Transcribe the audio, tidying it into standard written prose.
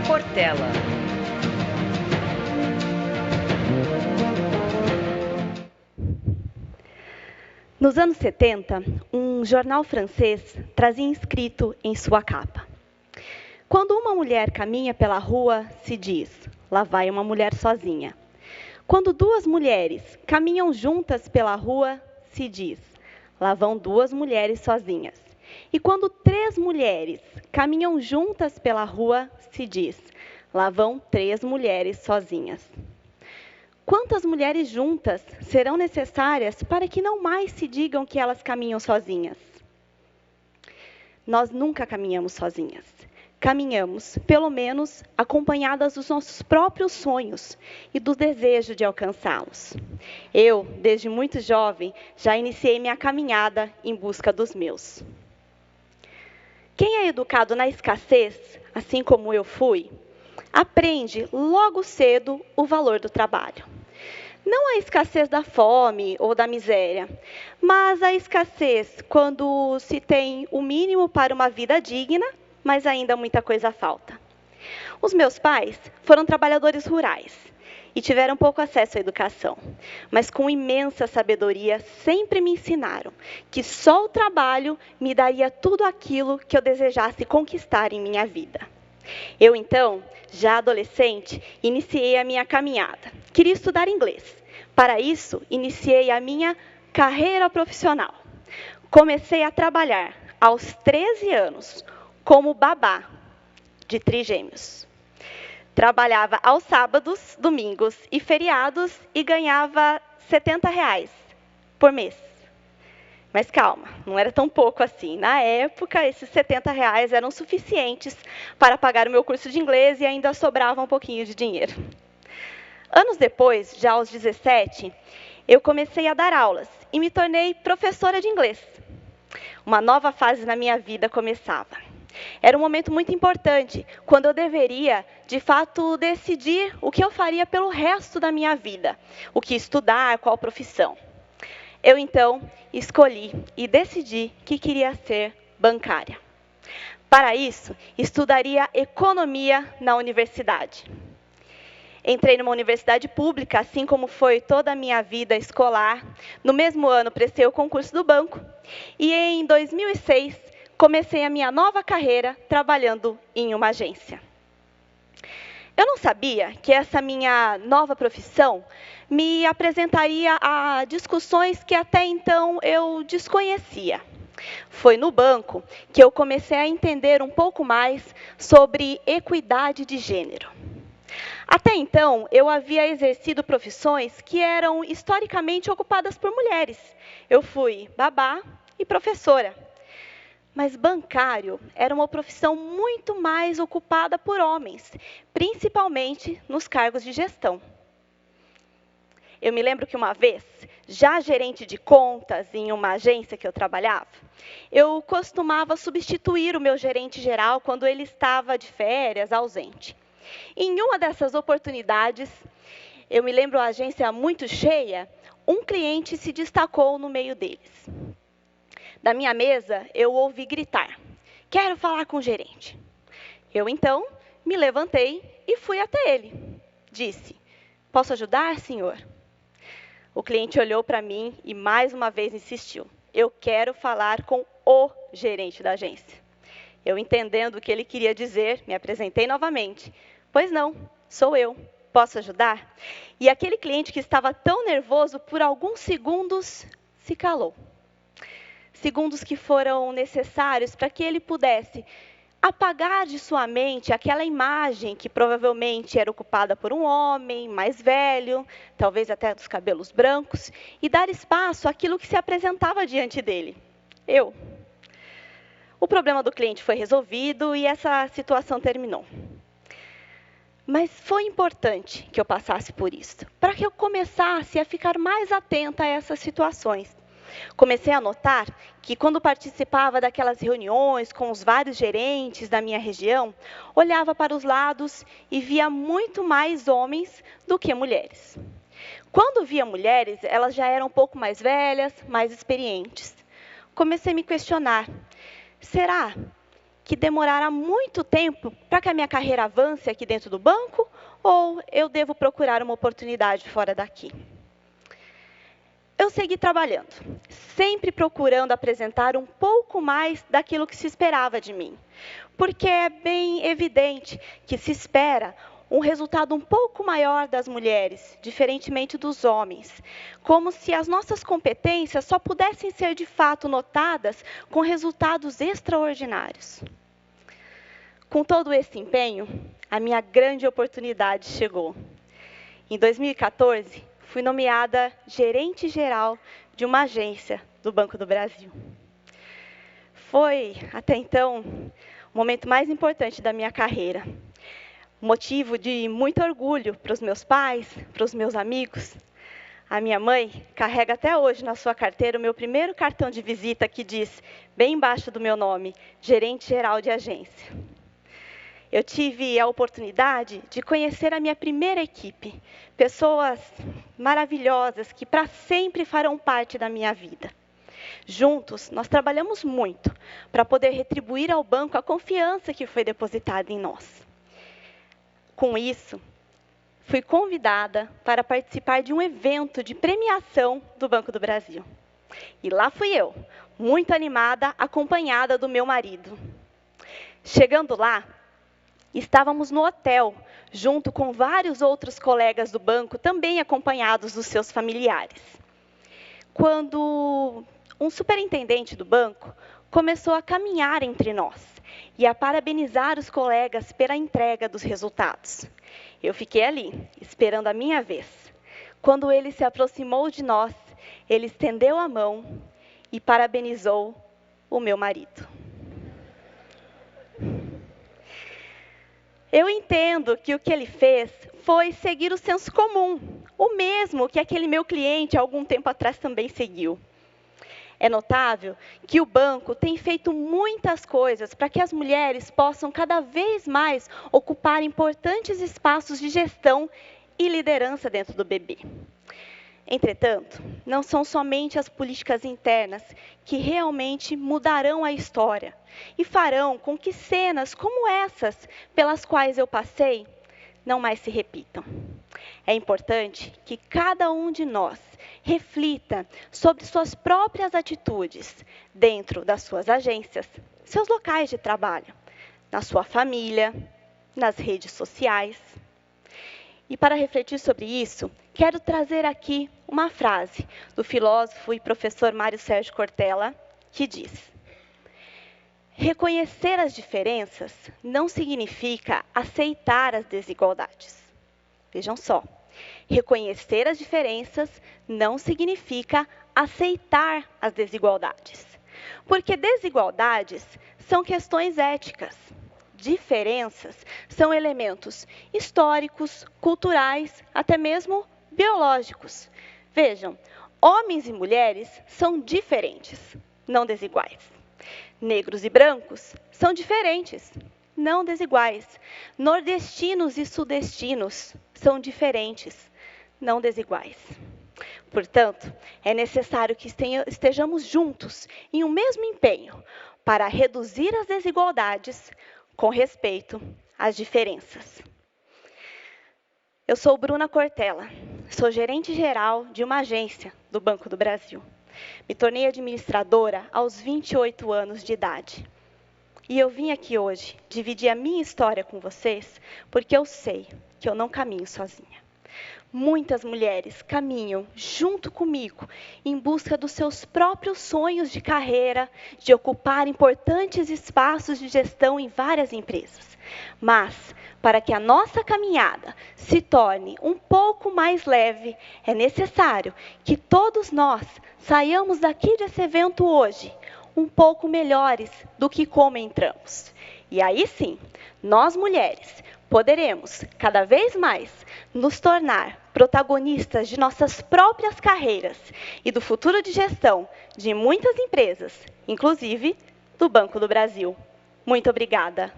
Portela. Nos anos 70, um jornal francês trazia escrito em sua capa: quando uma mulher caminha pela rua, se diz, lá vai uma mulher sozinha. Quando duas mulheres caminham juntas pela rua, se diz, lá vão duas mulheres sozinhas. E quando três mulheres caminham juntas pela rua, se diz, lá vão três mulheres sozinhas. Quantas mulheres juntas serão necessárias para que não mais se digam que elas caminham sozinhas? Nós nunca caminhamos sozinhas. Caminhamos, pelo menos, acompanhadas dos nossos próprios sonhos e do desejo de alcançá-los. Eu, desde muito jovem, já iniciei minha caminhada em busca dos meus. Quem é educado na escassez, assim como eu fui, aprende logo cedo o valor do trabalho. Não a escassez da fome ou da miséria, mas a escassez quando se tem o mínimo para uma vida digna, mas ainda muita coisa falta. Os meus pais foram trabalhadores rurais e tiveram pouco acesso à educação, mas com imensa sabedoria sempre me ensinaram que só o trabalho me daria tudo aquilo que eu desejasse conquistar em minha vida. Eu, então, já adolescente, iniciei a minha caminhada. Queria estudar inglês. Para isso, iniciei a minha carreira profissional. Comecei a trabalhar aos 13 anos como babá de trigêmeos. Trabalhava aos sábados, domingos e feriados e ganhava R$ 70 por mês. Mas calma, não era tão pouco assim. Na época, esses R$ 70 eram suficientes para pagar o meu curso de inglês e ainda sobrava um pouquinho de dinheiro. Anos depois, já aos 17, eu comecei a dar aulas e me tornei professora de inglês. Uma nova fase na minha vida começava. Era um momento muito importante, quando eu deveria, de fato, decidir o que eu faria pelo resto da minha vida. O que estudar, qual profissão. Eu, então, escolhi e decidi que queria ser bancária. Para isso, estudaria economia na universidade. Entrei numa universidade pública, assim como foi toda a minha vida escolar. No mesmo ano, prestei o concurso do banco. E em 2006, comecei a minha nova carreira trabalhando em uma agência. Eu não sabia que essa minha nova profissão me apresentaria a discussões que até então eu desconhecia. Foi no banco que eu comecei a entender um pouco mais sobre equidade de gênero. Até então, eu havia exercido profissões que eram historicamente ocupadas por mulheres. Eu fui babá e professora. Mas bancário era uma profissão muito mais ocupada por homens, principalmente nos cargos de gestão. Eu me lembro que uma vez, já gerente de contas em uma agência que eu trabalhava, eu costumava substituir o meu gerente geral quando ele estava de férias, ausente. Em uma dessas oportunidades, eu me lembro a agência muito cheia, um cliente se destacou no meio deles. Da minha mesa, eu ouvi gritar: quero falar com o gerente. Eu, então, me levantei e fui até ele. Disse: posso ajudar, senhor? O cliente olhou para mim e mais uma vez insistiu: eu quero falar com o gerente da agência. Eu, entendendo o que ele queria dizer, me apresentei novamente. Pois não, sou eu. Posso ajudar? E aquele cliente que estava tão nervoso, por alguns segundos, se calou. Segundos que foram necessários para que ele pudesse apagar de sua mente aquela imagem que provavelmente era ocupada por um homem mais velho, talvez até dos cabelos brancos, e dar espaço àquilo que se apresentava diante dele. Eu. O problema do cliente foi resolvido e essa situação terminou. Mas foi importante que eu passasse por isso, para que eu começasse a ficar mais atenta a essas situações. Comecei a notar que, quando participava daquelas reuniões com os vários gerentes da minha região, olhava para os lados e via muito mais homens do que mulheres. Quando via mulheres, elas já eram um pouco mais velhas, mais experientes. Comecei a me questionar: será que demorará muito tempo para que a minha carreira avance aqui dentro do banco, ou eu devo procurar uma oportunidade fora daqui? Eu segui trabalhando, sempre procurando apresentar um pouco mais daquilo que se esperava de mim, porque é bem evidente que se espera um resultado um pouco maior das mulheres, diferentemente dos homens, como se as nossas competências só pudessem ser de fato notadas com resultados extraordinários. Com todo esse empenho, a minha grande oportunidade chegou. Em 2014, fui nomeada gerente-geral de uma agência do Banco do Brasil. Foi, até então, o momento mais importante da minha carreira. Motivo de muito orgulho para os meus pais, para os meus amigos. A minha mãe carrega até hoje na sua carteira o meu primeiro cartão de visita que diz, bem embaixo do meu nome, gerente-geral de agência. Eu tive a oportunidade de conhecer a minha primeira equipe, pessoas maravilhosas que para sempre farão parte da minha vida. Juntos, nós trabalhamos muito para poder retribuir ao banco a confiança que foi depositada em nós. Com isso, fui convidada para participar de um evento de premiação do Banco do Brasil. E lá fui eu, muito animada, acompanhada do meu marido. Chegando lá, estávamos no hotel, junto com vários outros colegas do banco, também acompanhados dos seus familiares. Quando um superintendente do banco começou a caminhar entre nós e a parabenizar os colegas pela entrega dos resultados. Eu fiquei ali, esperando a minha vez. Quando ele se aproximou de nós, ele estendeu a mão e parabenizou o meu marido. Eu entendo que o que ele fez foi seguir o senso comum, o mesmo que aquele meu cliente, há algum tempo atrás, também seguiu. É notável que o banco tem feito muitas coisas para que as mulheres possam cada vez mais ocupar importantes espaços de gestão e liderança dentro do BB. Entretanto, não são somente as políticas internas que realmente mudarão a história e farão com que cenas como essas pelas quais eu passei não mais se repitam. É importante que cada um de nós reflita sobre suas próprias atitudes dentro das suas agências, seus locais de trabalho, na sua família, nas redes sociais. E para refletir sobre isso, quero trazer aqui uma frase do filósofo e professor Mário Sérgio Cortella, que diz: reconhecer as diferenças não significa aceitar as desigualdades. Vejam só. Reconhecer as diferenças não significa aceitar as desigualdades. Porque desigualdades são questões éticas. Diferenças são elementos históricos, culturais, até mesmo biológicos. Vejam, homens e mulheres são diferentes, não desiguais. Negros e brancos são diferentes, não desiguais. Nordestinos e sudestinos são diferentes, não desiguais. Portanto, é necessário que estejamos juntos em um mesmo empenho para reduzir as desigualdades com respeito às diferenças. Eu sou Bruna Cortella, sou gerente-geral de uma agência do Banco do Brasil. Me tornei administradora aos 28 anos de idade. E eu vim aqui hoje dividir a minha história com vocês, porque eu sei que eu não caminho sozinha. Muitas mulheres caminham junto comigo em busca dos seus próprios sonhos de carreira, de ocupar importantes espaços de gestão em várias empresas. Mas, para que a nossa caminhada se torne um pouco mais leve, é necessário que todos nós saiamos daqui desse evento hoje um pouco melhores do que como entramos. E aí sim, nós mulheres poderemos cada vez mais nos tornar protagonistas de nossas próprias carreiras e do futuro de gestão de muitas empresas, inclusive do Banco do Brasil. Muito obrigada.